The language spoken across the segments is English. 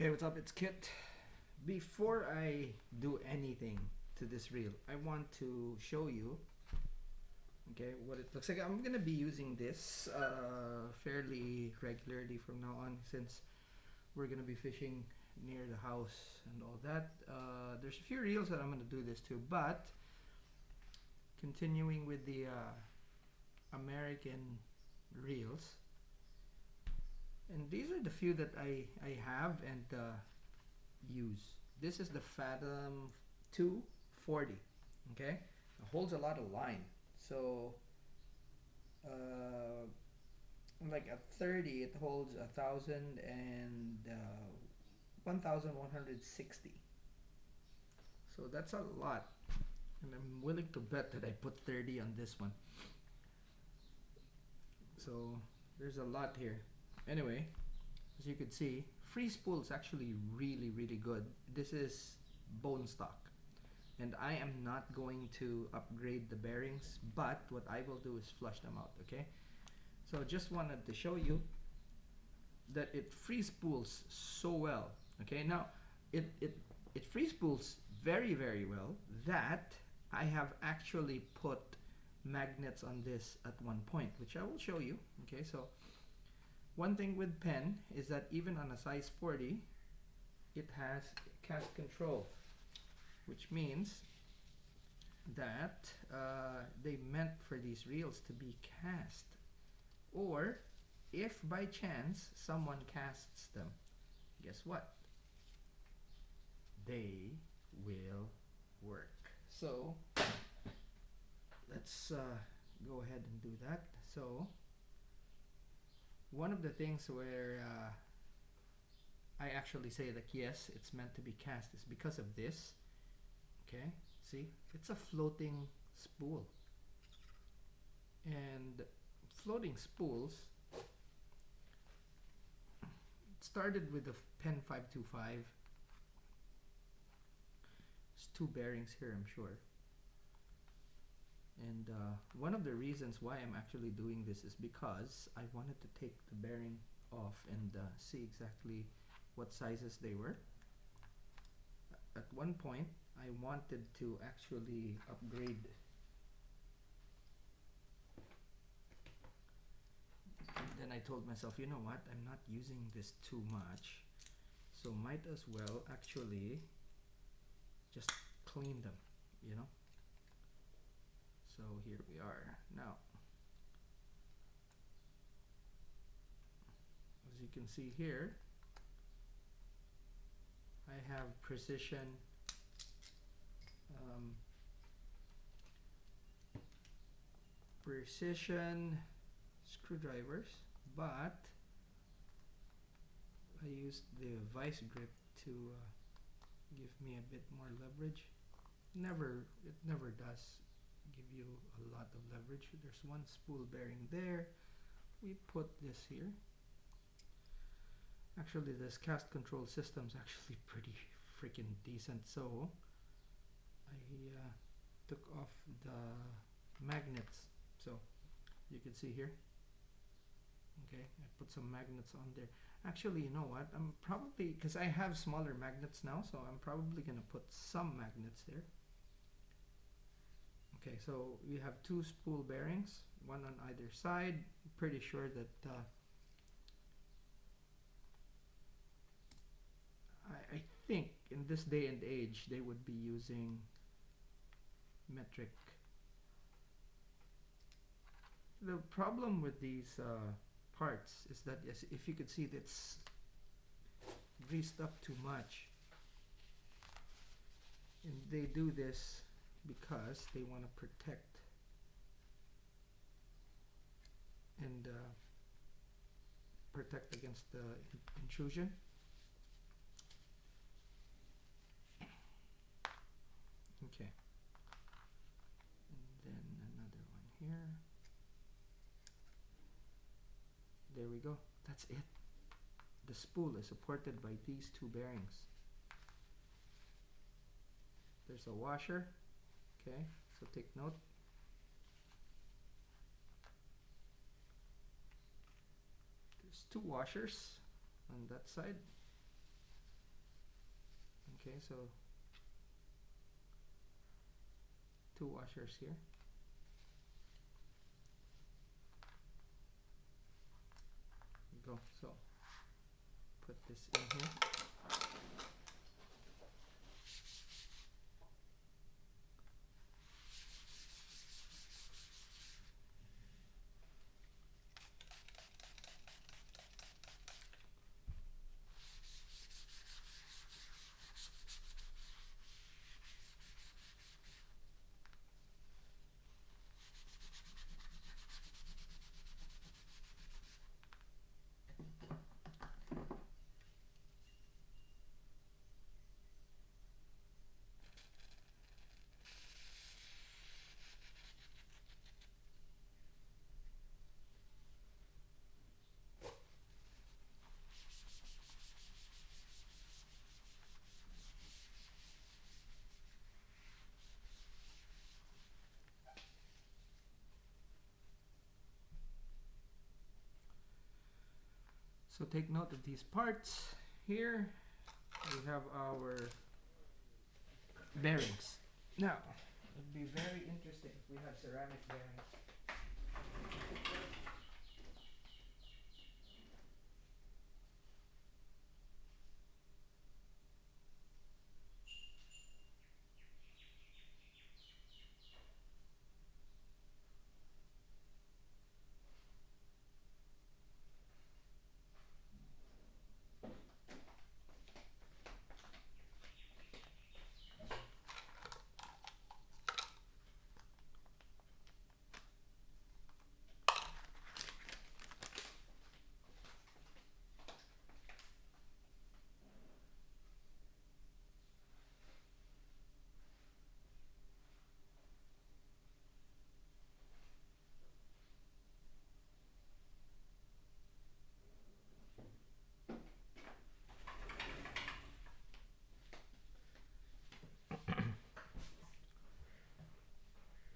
Hey, what's up? It's Kit. Before I do anything to this reel, I want to show you, okay, what it looks like. I'm gonna be using this fairly regularly from now on, since we're gonna be fishing near the house and all that. There's a few reels that I'm gonna do this to, but continuing with the American reels, and these are the few that I have and use. This is the Fathom II 40. Okay, it holds a lot of line. So, uh, like at 30, it holds 1,000 and 1,160. So that's a lot, and I'm willing to bet that I put 30 on this one. So there's a lot here. Anyway, as you can see, free spool is actually really good. This is bone stock, and I am not going to upgrade the bearings, but what I will do is flush them out. Okay, so just wanted to show you that it free spools so well. Okay, now it free spools very well that I have actually put magnets on this at one point, which I will show you. Okay, so one thing with Penn is that even on a size 40, it has cast control, which means that they meant for these reels to be cast, or if by chance someone casts them, guess what? They will work. So let's go ahead and do that. So one of the things where I actually say that yes, it's meant to be cast is because of this. Okay, see, it's a floating spool, and floating spools, it started with the PENN 525. There's two bearings here, I'm sure. And one of the reasons why I'm actually doing this is because I wanted to take the bearing off and see exactly what sizes they were. At one point, I wanted to actually upgrade. And then I told myself, you know what, I'm not using this too much, so might as well actually just clean them, you know? So here we are. Now, as you can see here, I have precision screwdrivers, but I used the vice grip to give me a bit more leverage. It never does give you a lot of leverage. There's one spool bearing there. We put this here. Actually, this cast control system is actually pretty freaking decent. So I took off the magnets. So you can see here. Okay, I put some magnets on there. Actually, you know what? I'm probably, because I have smaller magnets now, so I'm probably gonna put some magnets there. Okay, so we have two spool bearings, one on either side. I'm pretty sure that I think in this day and age they would be using metric. The problem with these parts is that, yes, if you could see, it's greased up too much, and they do this because they want to protect and protect against the intrusion. Okay, and then another one here. There we go. That's it. The spool is supported by these two bearings. There's a washer. Okay, so take note. There's two washers on that side. Okay, so 2 washers here. Go. So put this in here. So take note of these parts. Here we have our bearings. Now, it'd be very interesting if we have ceramic bearings.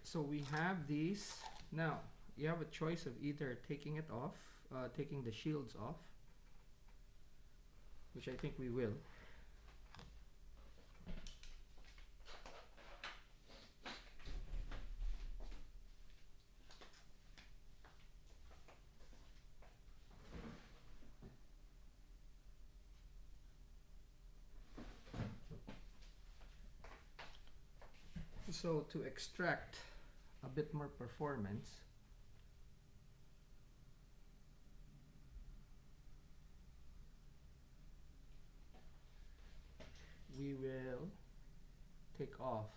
So we have these. Now, you have a choice of either taking it off, taking the shields off, which I think we will. So to extract a bit more performance, we will take off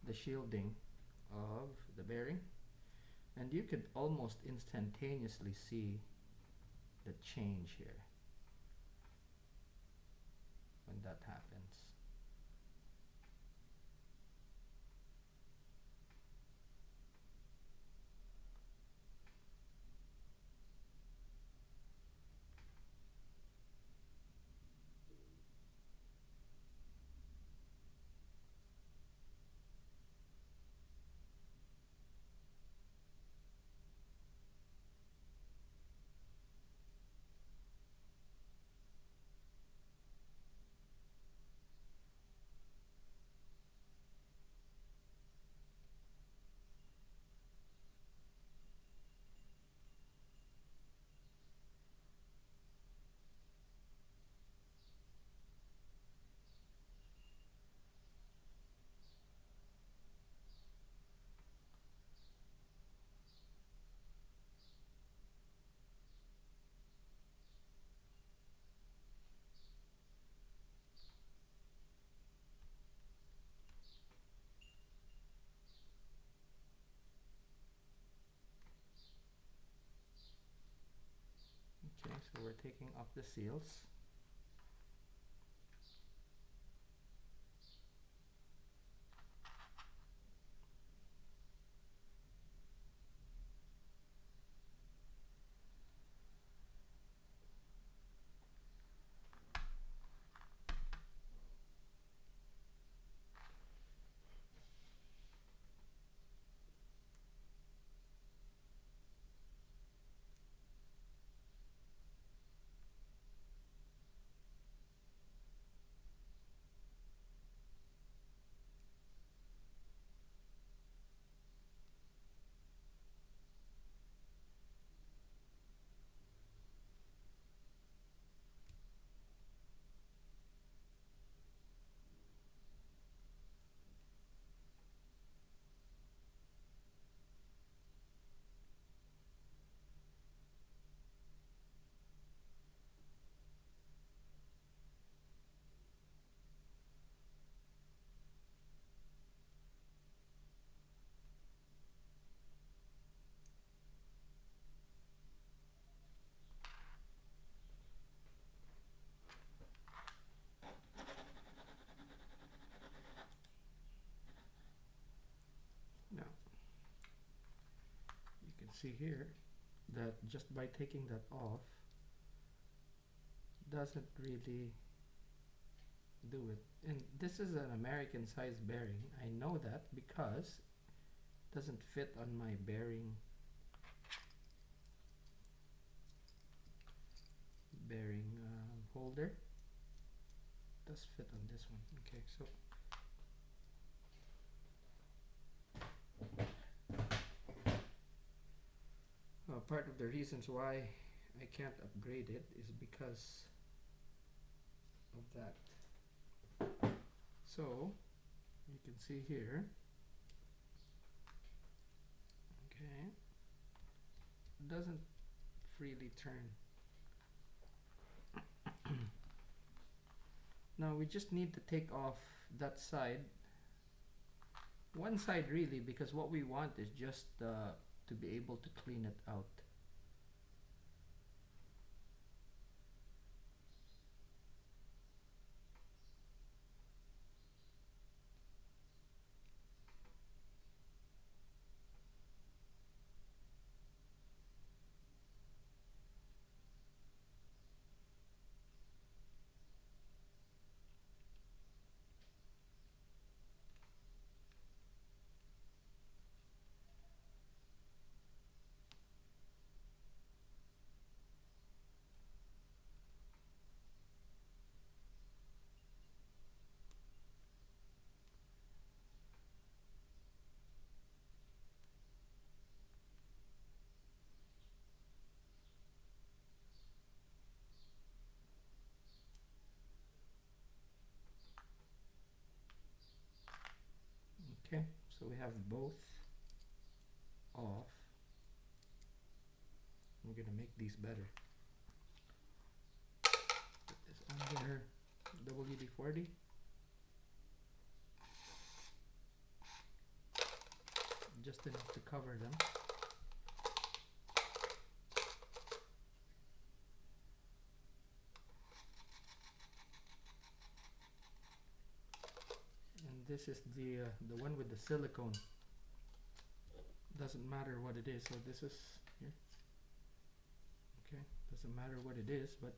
the shielding of the bearing, and you could almost instantaneously see the change here when that happens. Okay, so we're taking off the seals. see here that just by taking that off doesn't really do it. And this is an American size bearing. I know that because it doesn't fit on my bearing holder. It does fit on this one. Okay, so part of the reasons why I can't upgrade it is because of that. So you can see here, okay, it doesn't freely turn. Now we just need to take off that side, one side really, because what we want is just to be able to clean it out. Okay, so we have both off. We're gonna make these better. Put this under WD-40. Just enough to cover them. And this is the one with the silicone. Doesn't matter what it is. So this is here. Okay, doesn't matter what it is, but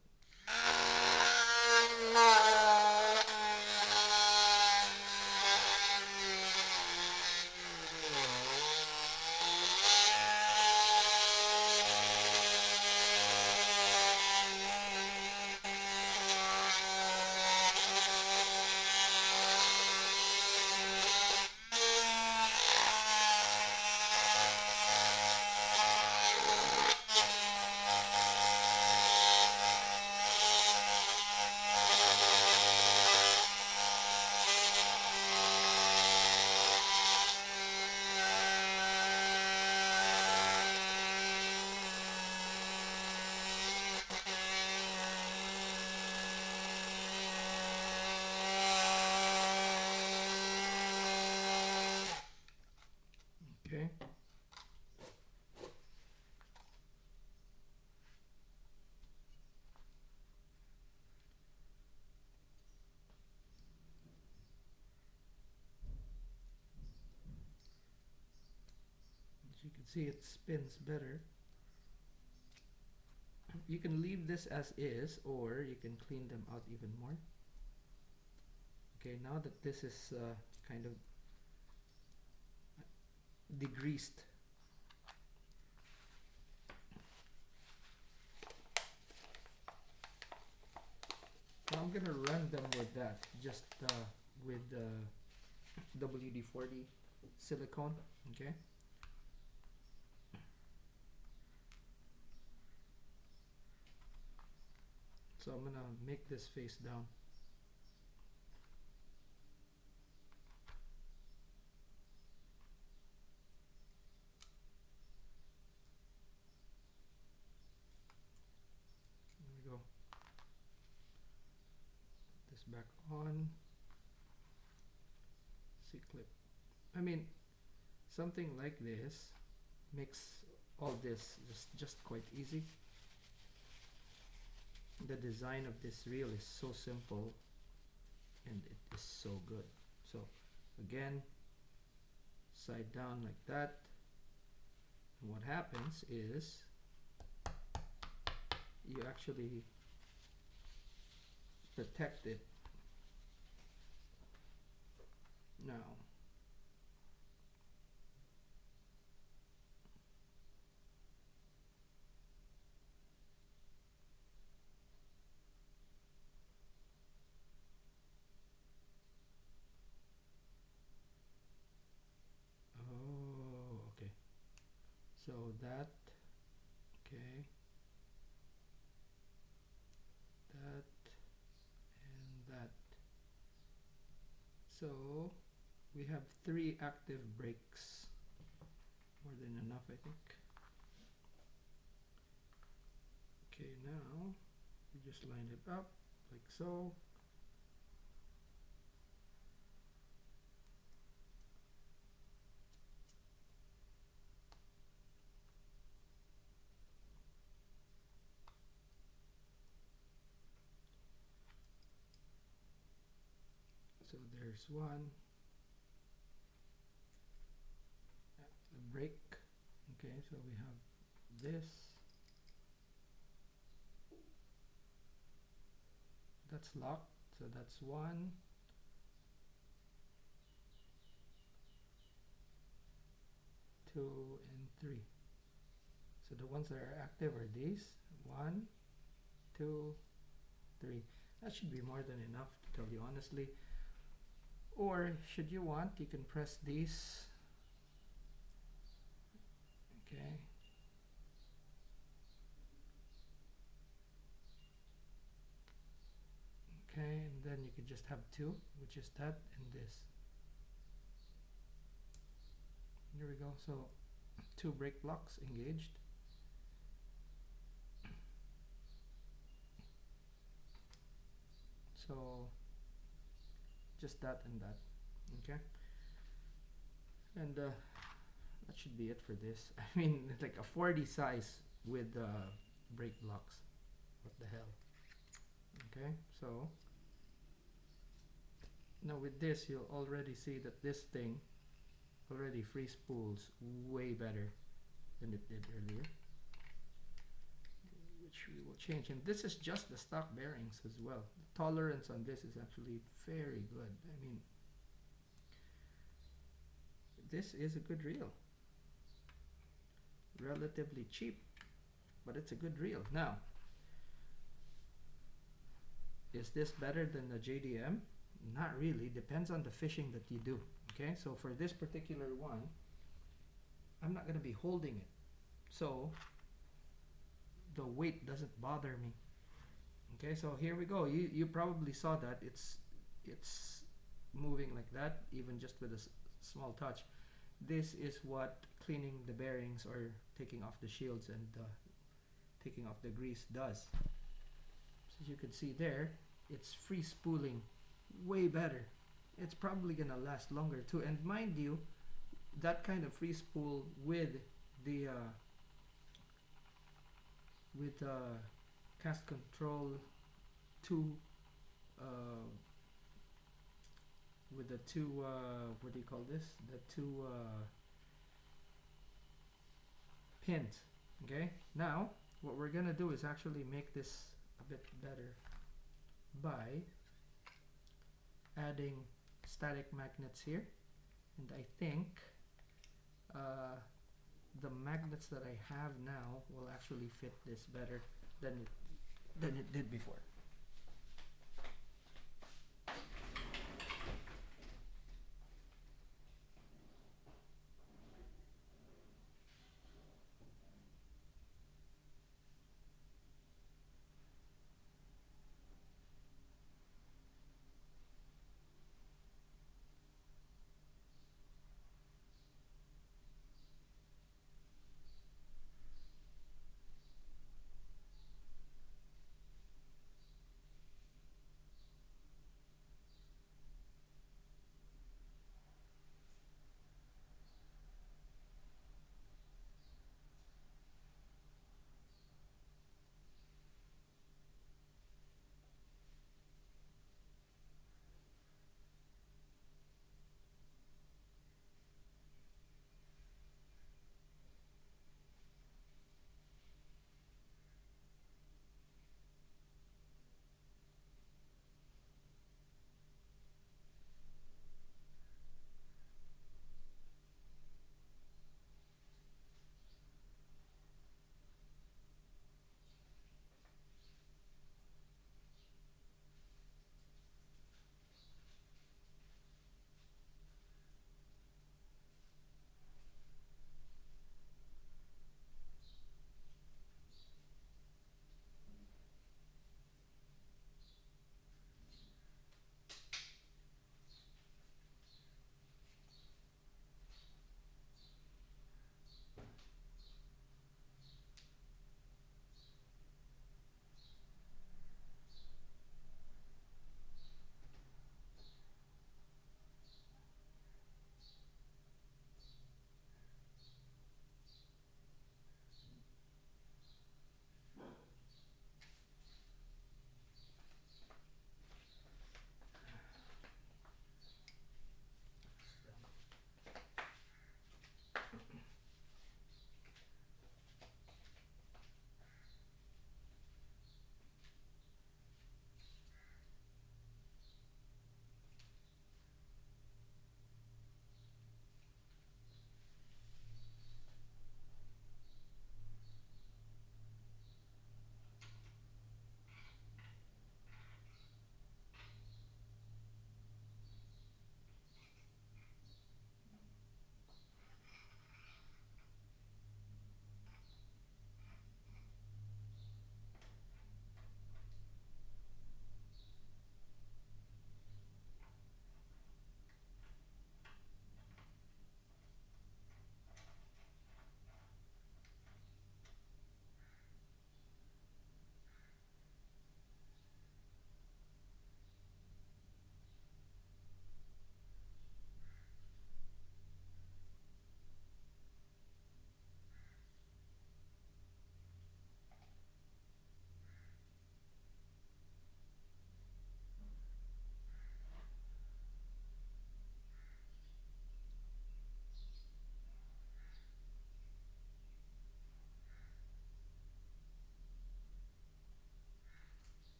okay. As you can see, it spins better. You can leave this as is, or you can clean them out even more. Okay, now that this is kind of degreased, now I'm gonna run them with that, just with WD-40 silicone. Okay. So I'm gonna make this face down. There we go. Put this back on. C-clip. I mean, something like this makes all this just quite easy. The design of this reel is so simple and it is so good. So again, side down like that, What happens is you actually protect it. Now, oh, okay. So that, okay, that and that. So we have 3 active brakes. More than enough, I think. Okay, now we just line it up like so. So there's one, the brake. Okay, so we have this. That's locked, so that's 1, 2, and 3. So the ones that are active are these. 1, 2, 3. That should be more than enough, to tell you honestly. Or should you want, you can press these. Okay. Okay, and then you could just have 2, which is that and this. There we go. So 2 brake blocks engaged. So just that and that. Okay. And that should be it for this. I mean, it's like a 40 size with brake blocks. What the hell? Okay, so now with this, you'll already see that this thing already free spools way better than it did earlier, which we will change. And this is just the stock bearings as well. The tolerance on this is actually very good. I mean, this is a good reel. Relatively cheap, but it's a good reel. Now, is this better than the JDM? Not really. Depends on the fishing that you do. Okay, so for this particular one, I'm not going to be holding it, so the weight doesn't bother me. Okay, so here we go. You probably saw that it's moving like that, even just with a small touch. This is what cleaning the bearings or taking off the shields and taking off the grease does. So as you can see there, it's free spooling way better. It's probably gonna last longer too. And mind you, that kind of free spool with the cast control 2 with the 2 what do you call this, the 2 pins. Okay, now what we're gonna do is actually make this a bit better by adding static magnets here, and I think the magnets that I have now will actually fit this better than it did before.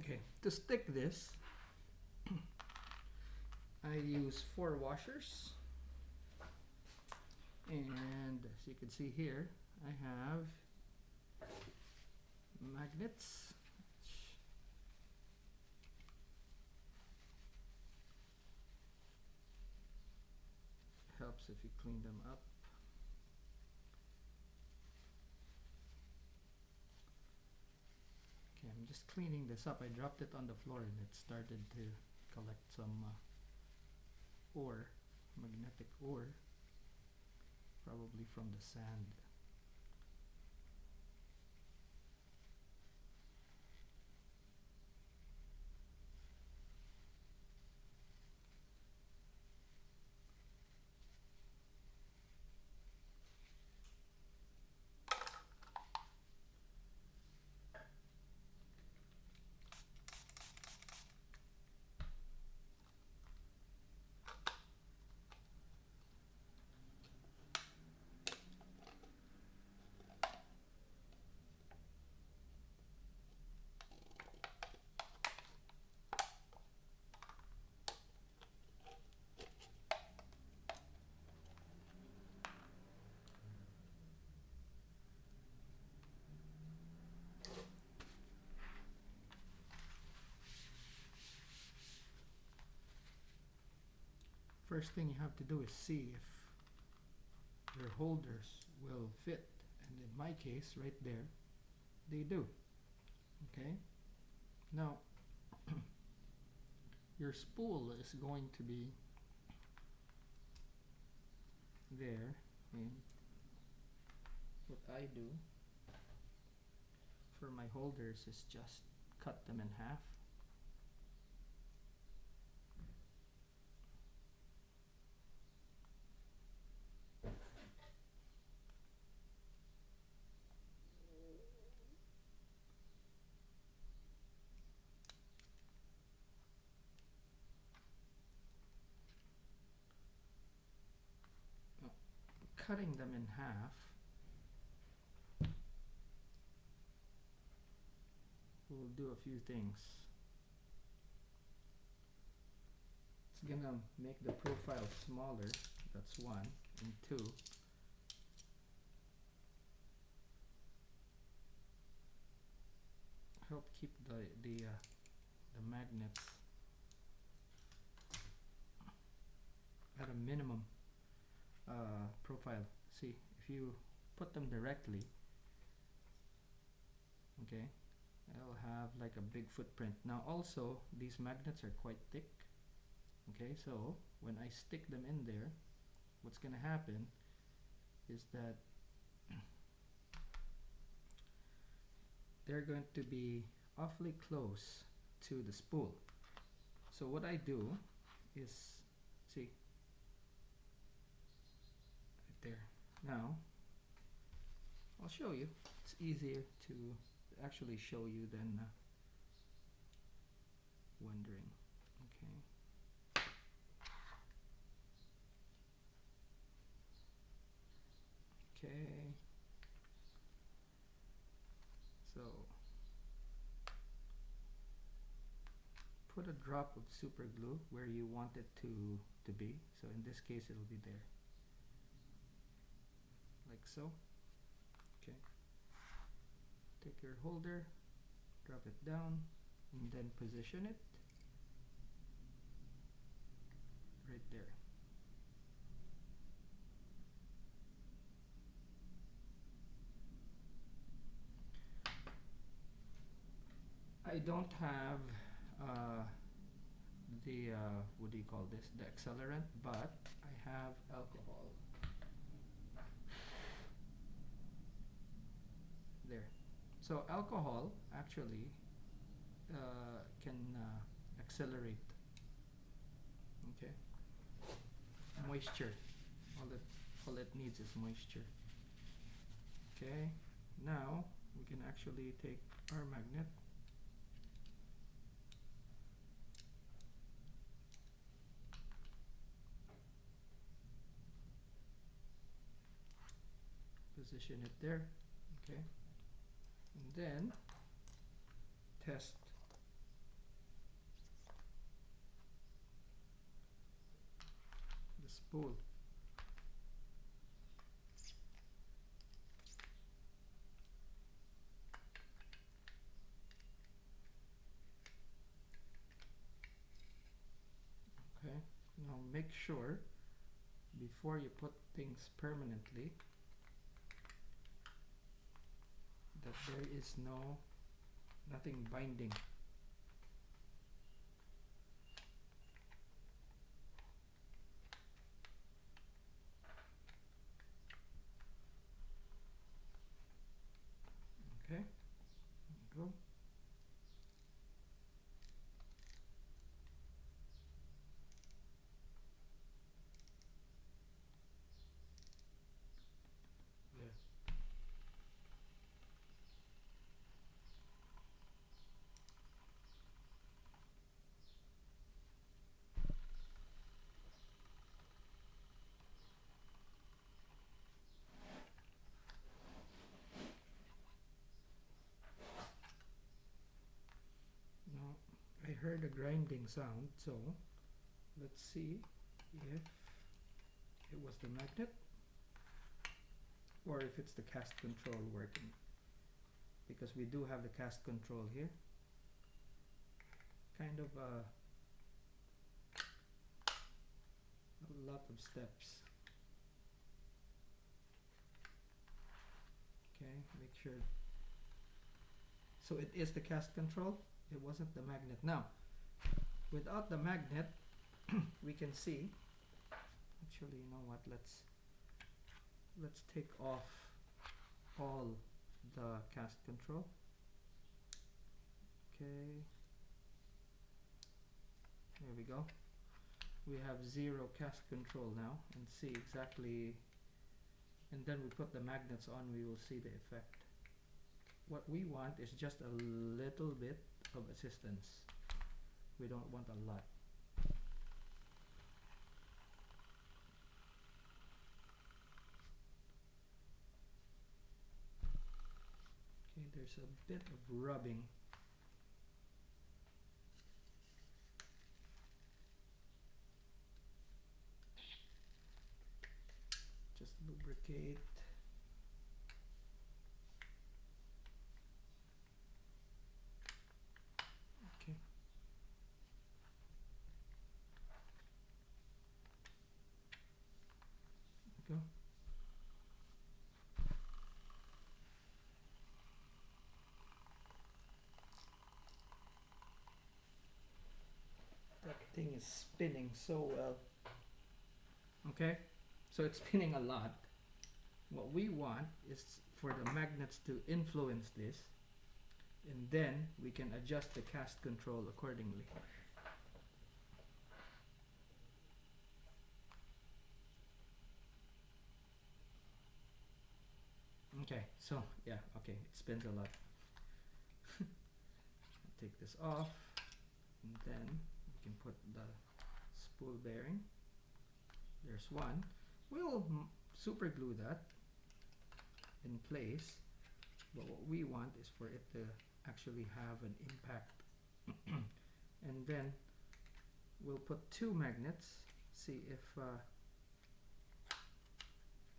Okay, to stick this, I use 4 washers, and as you can see here, I have magnets. Helps if you clean them up. Okay, I'm just cleaning this up. I dropped it on the floor and it started to collect some ore, magnetic ore, probably from the sand. First thing you have to do is see if your holders will fit, and in my case right there they do. Okay, now your spool is going to be there, and what I do for my holders is just cut them in half. Cutting them in half will do a few things. It's gonna make the profile smaller, that's one, and two, help keep the magnets at a minimum profile. See, if you put them directly, okay, it'll have like a big footprint. Now also, these magnets are quite thick. Okay, so when I stick them in there, what's gonna happen is that they're going to be awfully close to the spool. So what I do is, see, right there. Now, I'll show you. It's easier to actually show you than wondering. Okay. Okay. So, put a drop of super glue where you want it to be. So in this case, it'll be there. Like so. Okay. Take your holder, drop it down, and then position it right there. I don't have the what do you call this? The accelerant, but I have alcohol. There. So alcohol actually can accelerate. Okay. Moisture. All it needs is moisture. Okay. Now we can actually take our magnet, position it there. Okay. And then test spool. Okay, now make sure before you put things permanently that there is nothing binding. Okay, there you go. Yeah. Now I heard a grinding sound, so let's see if it was the magnet or if it's the cast control working, because we do have the cast control here. Kind of a lot of steps. Okay, make sure. So it is the cast control, it wasn't the magnet. Now without the magnet we can see, actually, you know what, let's take off all the cast control. Okay, there we go. We have 0 cast control now, and see exactly, and then we put the magnets on, we will see the effect. What we want is just a little bit of assistance. We don't want a lot. Okay, there's a bit of rubbing. Just lubricate. Okay. There we go. That thing is spinning so well. Okay, so it's spinning a lot. What we want is for the magnets to influence this, and then we can adjust the cast control accordingly. Okay, so yeah, okay, it spins a lot. Take this off, and then we can put the spool bearing. There's one. We'll super glue that in place, but what we want is for it to actually have an impact. And then we'll put 2 magnets, see if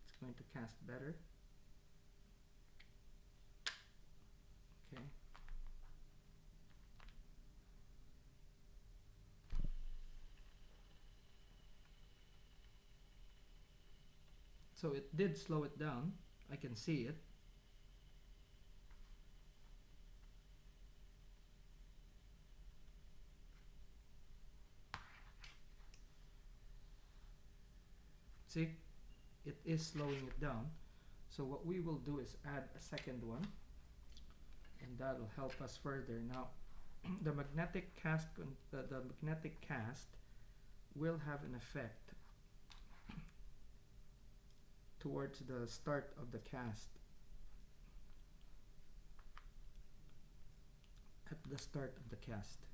it's going to cast better. Okay. So it did slow it down. I can see it. See, it is slowing it down. So what we will do is add a second one, and that'll help us further. Now, the magnetic cast will have an effect towards the start of the cast. At the start of the cast.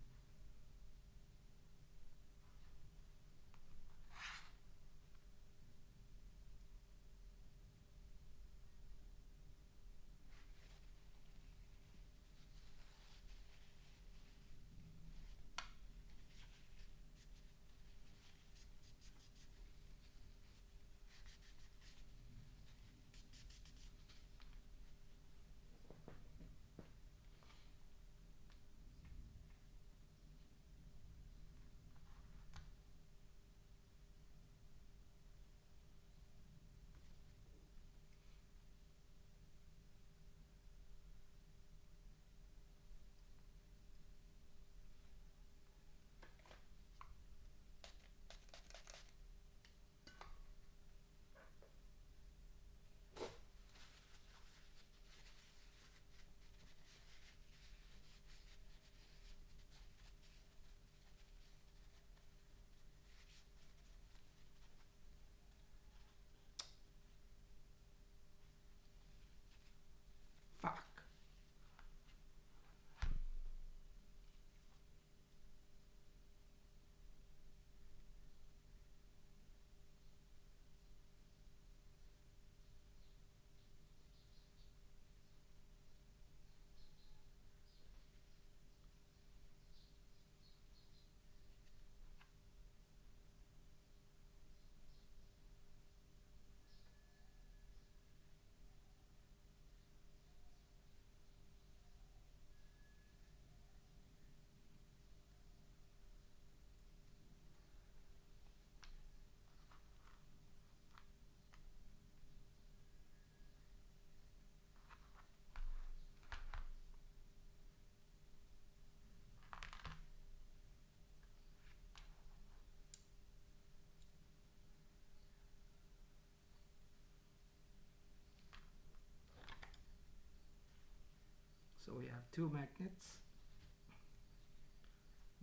2 magnets.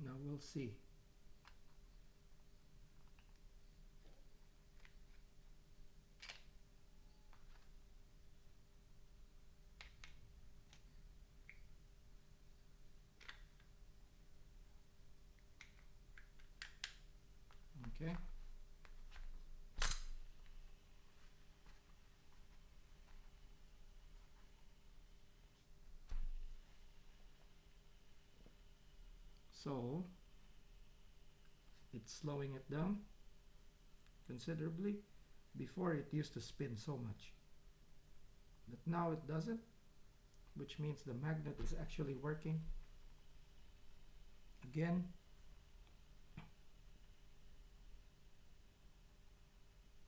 Now we'll see. Okay. So it's slowing it down considerably. Before it used to spin so much, but now it doesn't, which means the magnet is actually working. Again,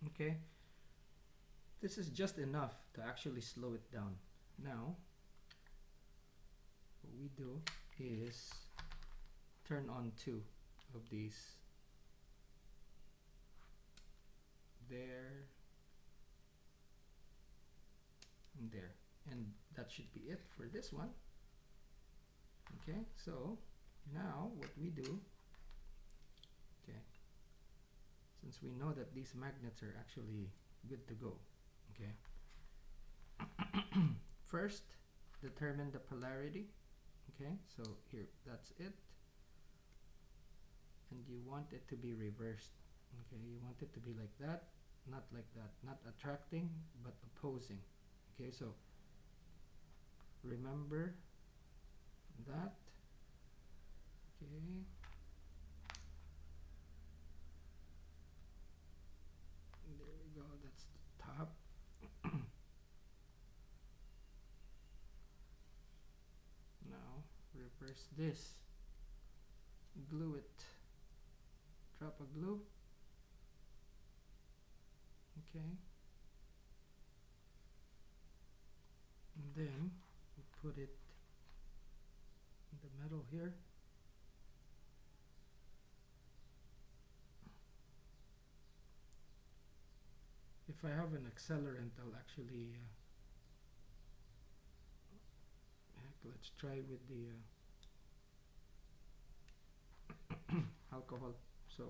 okay, this is just enough to actually slow it down. Now what we do is turn on 2 of these, there and there, and that should be it for this one. Okay, so now what we do, okay, since we know that these magnets are actually good to go, okay, first determine the polarity. Okay, so here, that's it, and you want it to be reversed. Okay, you want it to be like that, not like that, not attracting but opposing. Okay, so remember that. Okay, there we go, that's the top. Now reverse this, glue it, drop a glue. Okay, and then we put it in the middle here. If I have an accelerant, I'll actually heck, let's try with the alcohol. So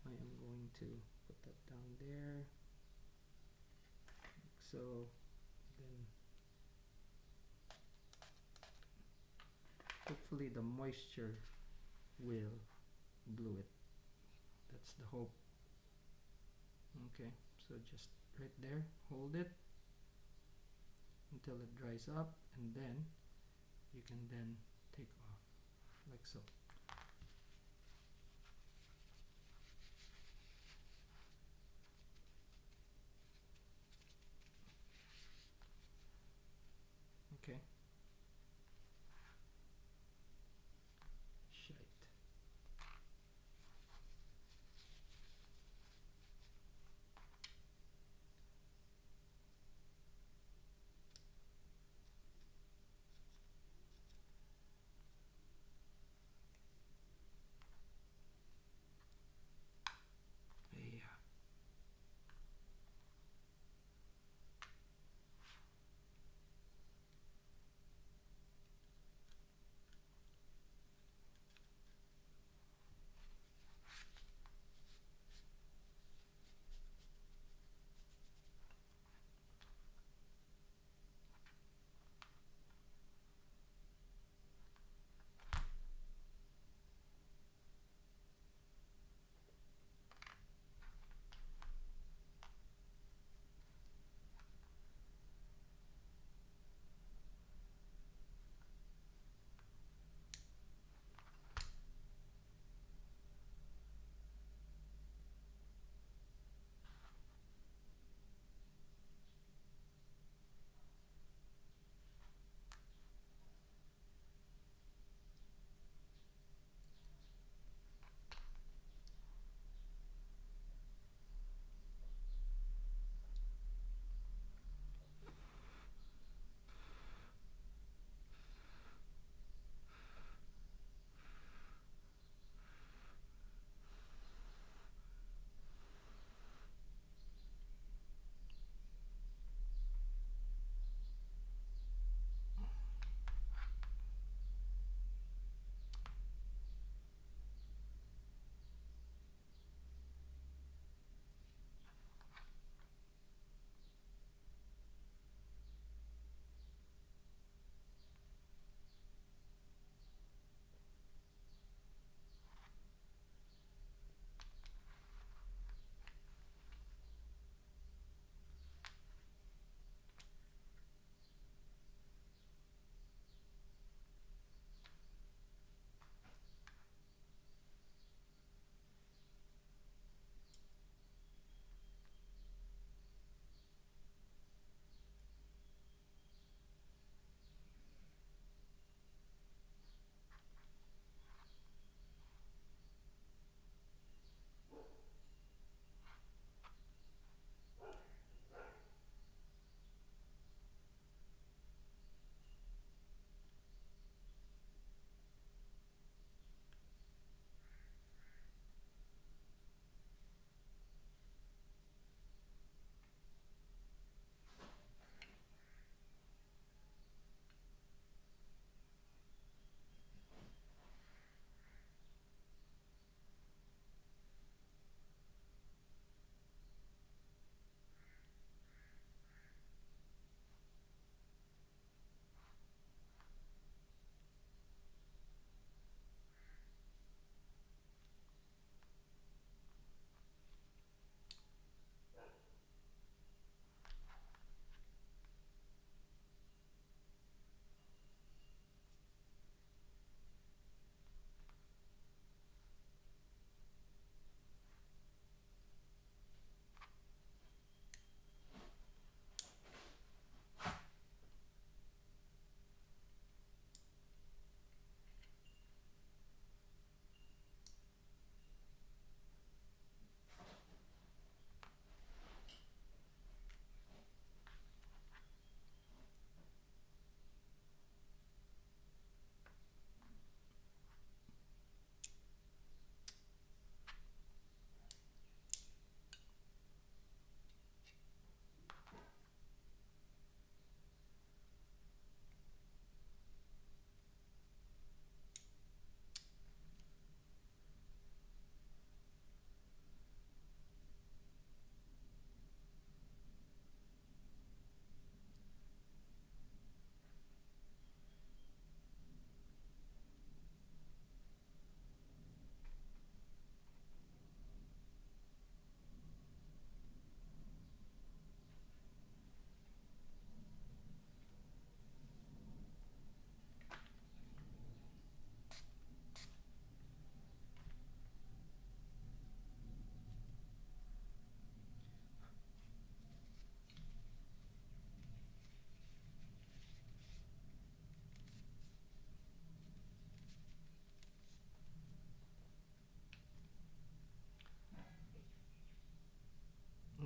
I am going to put that down there, like so. Then hopefully the moisture will glue it. That's the hope. Okay, so just right there, hold it until it dries up, and then you can then take off like so. Okay. Shite.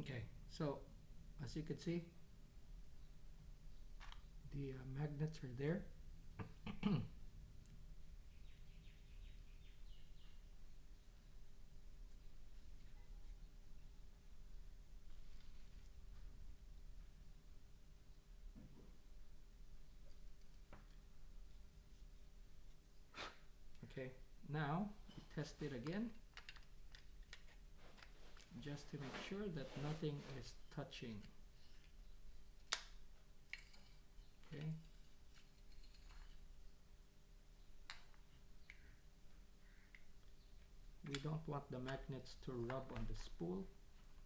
Okay, so as you can see, the magnets are there. Okay, now we test it again just to make sure that nothing is touching. Okay. We don't want the magnets to rub on the spool.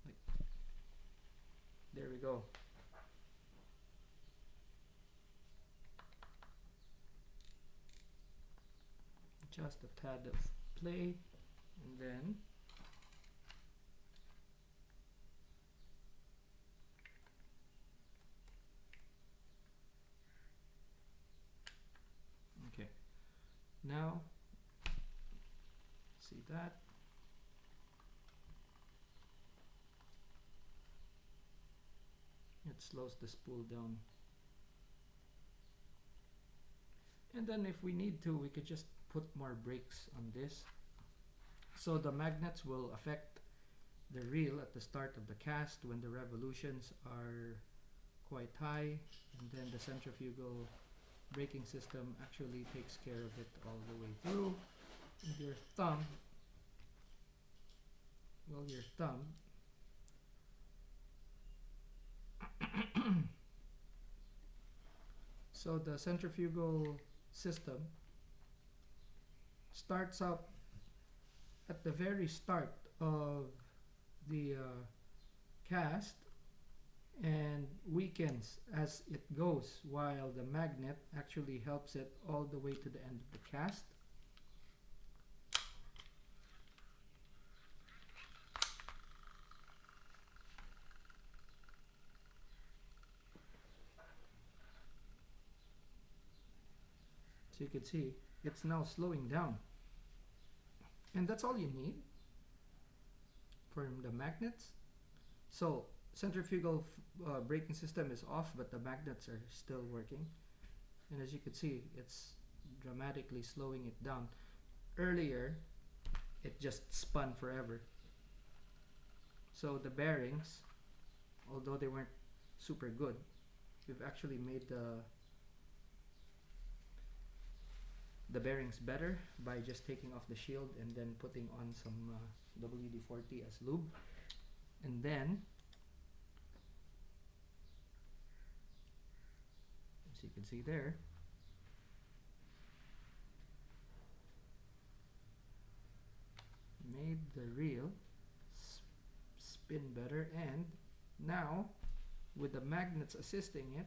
Like, there we go. Just a tad of play, and then okay. Now see that. It slows the spool down. And then if we need to, we could just put more brakes on this. So the magnets will affect the reel at the start of the cast when the revolutions are quite high, and then the centrifugal braking system actually takes care of it all the way through. With your thumb, your thumb so the centrifugal system starts up at the very start of the cast and weakens as it goes, while the magnet actually helps it all the way to the end of the cast. So you can see it's now slowing down, and that's all you need for the magnets. So centrifugal braking system is off, but the magnets are still working, and as you can see, it's dramatically slowing it down. Earlier it just spun forever. So the bearings, although they weren't super good, we've actually made the bearings better by just taking off the shield and then putting on some WD-40 as lube. And then, as you can see there, made the reel spin better, and now with the magnets assisting it,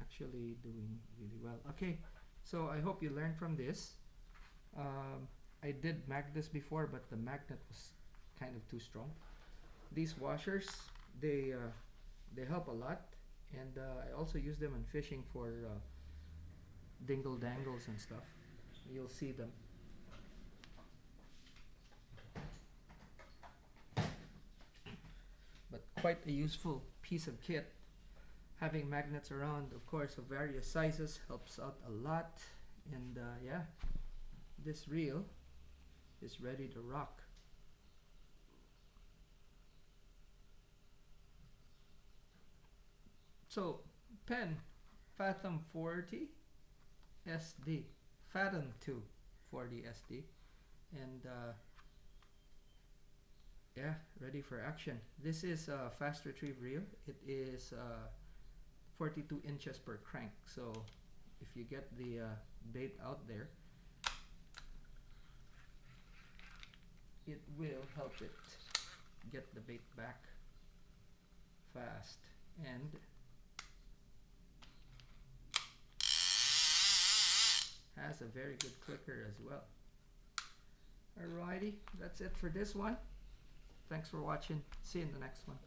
actually doing really well. Okay, so I hope you learned from this. I did mag this before, but the magnet was kind of too strong. These washers, they help a lot, and I also use them in fishing for dingle dangles and stuff. You'll see them. But quite a useful piece of kit. Having magnets around, of course, of various sizes helps out a lot. And yeah, this reel is ready to rock. So, PENN FATHOM 40 SD, FATHOM II 40 SD, and yeah, ready for action. This is a fast retrieve reel. It is 42 inches per crank, so if you get the bait out there, it will help it get the bait back fast, and has a very good clicker as well. Alrighty, that's it for this one. Thanks for watching. See you in the next one.